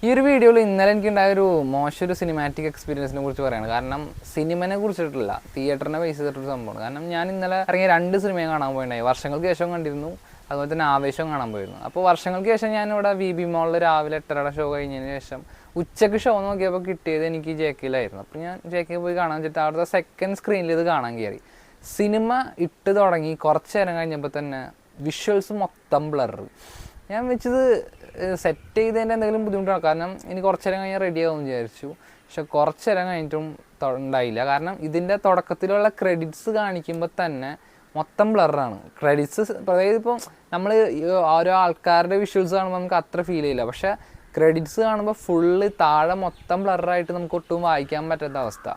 ഈ ഒരു വീഡിയോയിൽ ഇന്നലെ എനിക്കുണ്ടായ ഒരു മോശം സിനിമാറ്റിക് എക്സ്പീരിയൻസിനെ കുറിച്ച് പറയുകയാണ്. കാരണം സിനിമനെ കുറിച്ചിട്ടില്ല, തിയേറ്ററിനെ ബേസ് ചെയ്തിട്ടൊരു സംഭവമാണ്. കാരണം ഞാൻ ഇന്നലെ ഇറങ്ങിയ 2 സിനിമയും കാണാൻ പോയിട്ടുണ്ടായി. വർഷങ്ങൾക്ക് ശേഷം കണ്ടിരുന്നു, അതുപോലെ തന്നെ ആവേശം കാണാൻ പോയിരുന്നു. അപ്പോൾ വർഷങ്ങൾക്ക് ശേഷം ഞാനിവിടെ VB മോളിൽ രാവിലെ 8:30 ഷോ കഴിഞ്ഞതിന് ശേഷം ഉച്ചയ്ക്ക് ഷോ നോക്കിയപ്പോൾ കിട്ടിയത് എനിക്ക് JKയിലായിരുന്നു. അപ്പോൾ ഞാൻ JK പോയി കാണാൻ വെച്ചിട്ട് അവിടുത്തെ സെക്കൻഡ് സ്ക്രീനിൽ ഇത് കാണാൻ കയറി. സിനിമ ഇട്ട് തുടങ്ങി കുറച്ച് നേരം കഴിഞ്ഞപ്പോൾ തന്നെ വിഷ്വൽസ് മൊത്തം ബ്ലർ. ഞാൻ വെച്ചത് സെറ്റ് ചെയ്തതിൻ്റെ എന്തെങ്കിലും ബുദ്ധിമുട്ടാണ്, കാരണം ഇനി കുറച്ച് നേരം കഴിഞ്ഞാൽ റെഡി ആകുമെന്ന് വിചാരിച്ചു. പക്ഷെ കുറച്ച് നേരം കഴിഞ്ഞിട്ടും ഉണ്ടായില്ല. കാരണം ഇതിൻ്റെ തുടക്കത്തിലുള്ള ക്രെഡിറ്റ്സ് കാണിക്കുമ്പോൾ തന്നെ മൊത്തം ബ്ലറാണ് ക്രെഡിറ്റ്സ്. അതായത് ഇപ്പം നമ്മൾ ഓരോ ആൾക്കാരുടെ വിഷ്വൽസ് കാണുമ്പോൾ നമുക്ക് അത്ര ഫീൽ ചെയ്യില്ല, പക്ഷേ ക്രെഡിറ്റ്സ് കാണുമ്പോൾ ഫുള്ള് താഴെ മൊത്തം ബ്ലറായിട്ട് നമുക്ക് ഒട്ടും വായിക്കാൻ പറ്റാത്ത അവസ്ഥ.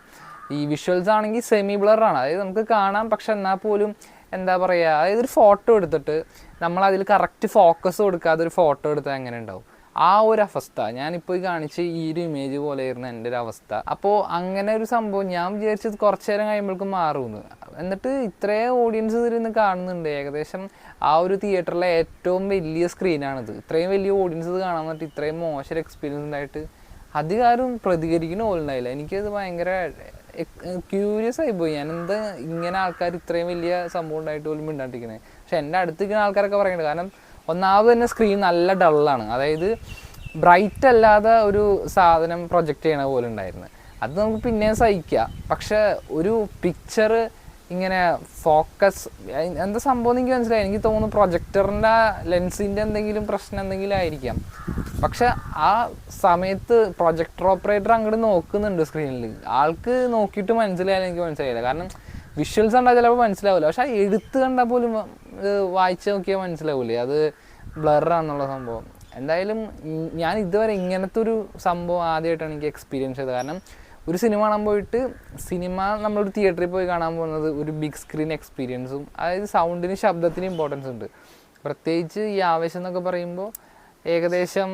ഈ വിഷ്വൽസ് ആണെങ്കിൽ സെമി ബ്ലറാണ്, അതായത് നമുക്ക് കാണാം, പക്ഷെ എന്നാൽ പോലും എന്താ പറയുക, അതായത് ഒരു ഫോട്ടോ എടുത്തിട്ട് നമ്മളതിൽ കറക്റ്റ് ഫോക്കസ് കൊടുക്കാതെ ഒരു ഫോട്ടോ എടുത്താൽ എങ്ങനെ ഉണ്ടാവും, ആ ഒരു അവസ്ഥ. ഞാനിപ്പോൾ കാണിച്ച ഈ ഒരു ഇമേജ് പോലെയായിരുന്നു എൻ്റെ ഒരു അവസ്ഥ. അപ്പോൾ അങ്ങനെ ഒരു സംഭവം ഞാൻ വിചാരിച്ചത് കുറച്ച് നേരം കഴിയുമ്പോഴേക്കും മാറുമെന്ന്. എന്നിട്ട് ഇത്രയും ഓഡിയൻസ് ഇതിരുന്ന് കാണുന്നുണ്ട്. ഏകദേശം ആ ഒരു തിയേറ്ററിലെ ഏറ്റവും വലിയ സ്ക്രീനാണിത്. ഇത്രയും വലിയ ഓഡിയൻസ് ഇത് കാണാൻ പറ്റി, ഇത്രയും മോശം എക്സ്പീരിയൻസ് ഉണ്ടായിട്ട് അധികാരം പ്രതികരിക്കുന്ന പോലും ഉണ്ടായില്ല. എനിക്കത് ഭയങ്കര ക്യൂരിയസ് ആയിപ്പോയി. ഞാൻ എന്താ ഇങ്ങനെ ആൾക്കാർ ഇത്രയും വലിയ സംഭവം ഉണ്ടായിട്ട് പോലും മിണ്ടാണ്ടിരിക്കുന്നത്. പക്ഷെ എൻ്റെ അടുത്തിരിക്കുന്ന ആൾക്കാരൊക്കെ പറയുന്നുണ്ട്. കാരണം ഒന്നാമത് തന്നെ സ്ക്രീൻ നല്ല ഡള്ളാണ്, അതായത് ബ്രൈറ്റ് അല്ലാതെ ഒരു സാധനം പ്രൊജക്റ്റ് ചെയ്യണ പോലെ ഉണ്ടായിരുന്നു. അത് നമുക്ക് പിന്നെയും സഹിക്കാം, പക്ഷെ ഒരു പിക്ചർ ഇങ്ങനെ ഫോക്കസ് എന്താ സംഭവം എനിക്ക് മനസ്സിലായി. എനിക്ക് തോന്നുന്നു പ്രൊജക്ടറിൻ്റെ ലെൻസിൻ്റെ എന്തെങ്കിലും പ്രശ്നം എന്തെങ്കിലും ആയിരിക്കാം. പക്ഷെ ആ സമയത്ത് പ്രൊജക്ടർ ഓപ്പറേറ്റർ അങ്ങോട്ട് നോക്കുന്നുണ്ട് സ്ക്രീനിൽ. ആൾക്ക് നോക്കിയിട്ട് മനസ്സിലായാലും എനിക്ക് മനസ്സിലായില്ല. കാരണം വിഷ്വൽസ് കണ്ടാൽ ചിലപ്പോൾ മനസ്സിലാവില്ല, പക്ഷെ ആ എഴുത്ത് കണ്ടാൽ പോലും വായിച്ച് നോക്കിയാൽ മനസ്സിലാവില്ലേ അത് ബ്ലറാണെന്നുള്ള സംഭവം. എന്തായാലും ഞാൻ ഇതുവരെ ഇങ്ങനത്തെ ഒരു സംഭവം ആദ്യമായിട്ടാണ് എനിക്ക് എക്സ്പീരിയൻസ് ചെയ്തത്. കാരണം ഒരു സിനിമ കാണാൻ പോയിട്ട്, സിനിമ നമ്മളൊരു തിയേറ്ററിൽ പോയി കാണാൻ പോകുന്നത് ഒരു ബിഗ് സ്ക്രീൻ എക്സ്പീരിയൻസും, അതായത് സൗണ്ടിന് ശബ്ദത്തിന് ഇമ്പോർട്ടൻസ് ഉണ്ട്. പ്രത്യേകിച്ച് ഈ ആവേശം എന്നൊക്കെ പറയുമ്പോൾ ഏകദേശം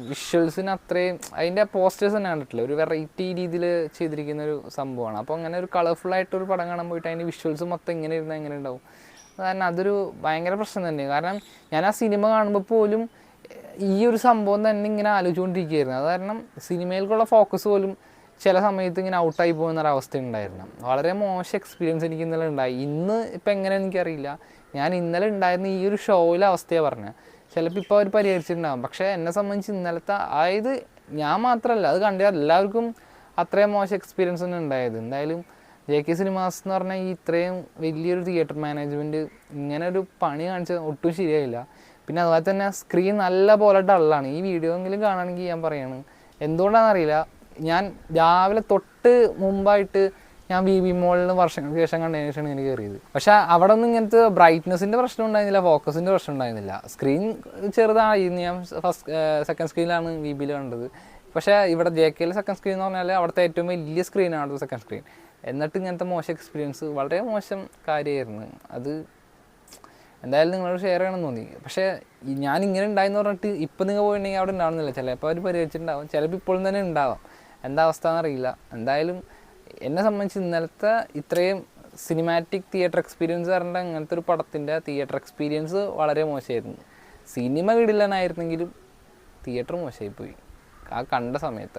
വിഷ്വൽസിന് അത്രയും, അതിൻ്റെ പോസ്റ്റേഴ്സ് തന്നെ കണ്ടിട്ടില്ല, ഒരു വെറൈറ്റി രീതിയിൽ ചെയ്തിരിക്കുന്ന ഒരു സംഭവമാണ്. അപ്പോൾ അങ്ങനെ ഒരു കളർഫുള്ളായിട്ടൊരു പടം കാണാൻ പോയിട്ട് അതിൻ്റെ വിഷ്വൽസ് മൊത്തം ഇങ്ങനെ ഇരുന്നാൽ എങ്ങനെ ഉണ്ടാവും. കാരണം അതൊരു ഭയങ്കര പ്രശ്നം തന്നെയാണ്. കാരണം ഞാൻ ആ സിനിമ കാണുമ്പോൾ പോലും ഈ ഒരു സംഭവം തന്നെ ഇങ്ങനെ ആലോചിച്ചുകൊണ്ടിരിക്കുകയായിരുന്നു. അത് കാരണം സിനിമയിലേക്കുള്ള ഫോക്കസ് പോലും ചില സമയത്ത് ഇങ്ങനെ ഔട്ടായി പോകുന്നൊരവസ്ഥ ഉണ്ടായിരുന്നു. വളരെ മോശം എക്സ്പീരിയൻസ് എനിക്ക് ഇന്നലെ ഉണ്ടായി. ഇന്ന് ഇപ്പം എങ്ങനെയാണെന്ന് എനിക്കറിയില്ല. ഞാൻ ഇന്നലെ ഉണ്ടായിരുന്ന ഈ ഒരു ഷോയിലെ അവസ്ഥയാണ് പറഞ്ഞത്. ചിലപ്പോൾ ഇപ്പോൾ അവർ പരിഹരിച്ചിട്ടുണ്ടാകും, പക്ഷേ എന്നെ സംബന്ധിച്ച് ഇന്നലത്തെ, അതായത് ഞാൻ മാത്രമല്ല അത് കണ്ട എല്ലാവർക്കും അത്രയും മോശം എക്സ്പീരിയൻസ് തന്നെ ഉണ്ടായത്. എന്തായാലും JK സിനിമാസ് എന്ന് പറഞ്ഞാൽ ഈ ഇത്രയും വലിയൊരു തിയേറ്റർ മാനേജ്മെൻറ്റ് ഇങ്ങനെ ഒരു പണി കാണിച്ചത് ഒട്ടും ശരിയായില്ല. പിന്നെ അതുപോലെ തന്നെ സ്ക്രീൻ നല്ല പോലെ ഡള്ളാണ്. ഈ വീഡിയോ എങ്കിലും കാണുകയാണെങ്കിൽ ഞാൻ പറയാണ്, എന്തുകൊണ്ടാണെന്നറിയില്ല. ഞാൻ രാവിലെ തൊട്ട് മുമ്പായിട്ട് ഞാൻ VB മോളിൽ വർഷങ്ങൾക്ക് ശേഷം കണ്ടതിന് ശേഷമാണ് എനിക്ക് കയറിയത്. പക്ഷേ അവിടെ ഒന്നും ഇങ്ങനത്തെ ബ്രൈറ്റ്നസിൻ്റെ പ്രശ്നം ഉണ്ടായിരുന്നില്ല, ഫോക്കസിൻ്റെ പ്രശ്നം ഉണ്ടായിരുന്നില്ല. സ്ക്രീൻ ചെറുതായിരുന്നു. ഞാൻ സെക്കൻഡ് സ്ക്രീനിലാണ് VBയിൽ കണ്ടത്. പക്ഷേ ഇവിടെ JKയിലെ സെക്കൻഡ് സ്ക്രീൻ എന്ന് പറഞ്ഞാൽ അവിടുത്തെ ഏറ്റവും വലിയ സ്ക്രീനാണ് അവിടുത്തെ സെക്കൻഡ് സ്ക്രീൻ. എന്നിട്ട് ഇങ്ങനത്തെ മോശം എക്സ്പീരിയൻസ്, വളരെ മോശം കാര്യമായിരുന്നു അത്. എന്തായാലും നിങ്ങളോട് ഷെയർ ചെയ്യണമെന്ന് തോന്നി. പക്ഷേ ഞാൻ ഇങ്ങനെ ഉണ്ടായെന്ന് പറഞ്ഞിട്ട് ഇപ്പം നിങ്ങൾ പോയിട്ടുണ്ടെങ്കിൽ അവിടെ ഉണ്ടാവുന്നില്ല. ചിലപ്പോൾ അവർ പരിഹരിച്ചിട്ടുണ്ടാവും, ചിലപ്പോൾ ഇപ്പോഴും തന്നെ ഉണ്ടാവാം. എന്താ അവസ്ഥ എന്നറിയില്ല. എന്തായാലും എന്നെ സംബന്ധിച്ച് ഇന്നലത്തെ ഇത്രയും സിനിമാറ്റിക് തിയേറ്റർ എക്സ്പീരിയൻസ് പറഞ്ഞിട്ട് അങ്ങനത്തെ ഒരു പടത്തിൻ്റെ തിയേറ്റർ എക്സ്പീരിയൻസ് വളരെ മോശമായിരുന്നു. സിനിമ കിടിലനായിരുന്നെങ്കിലും തിയേറ്റർ മോശമായിപ്പോയി ആ കണ്ട സമയത്ത്.